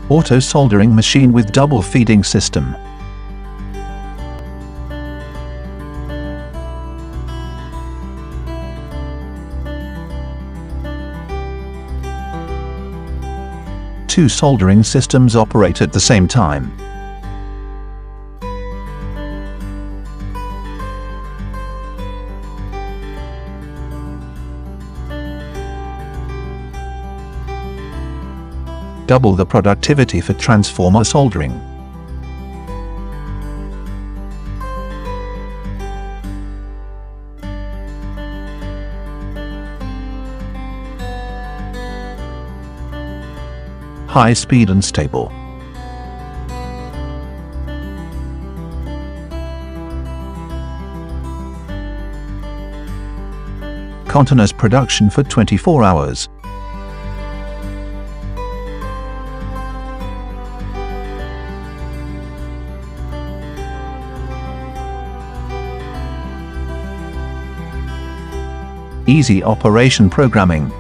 Auto soldering machine with double feeding system. Two soldering systems operate at the same time. Double the productivity for transformer soldering. High speed and stable. Continuous production for 24 hours. Easy operation programming.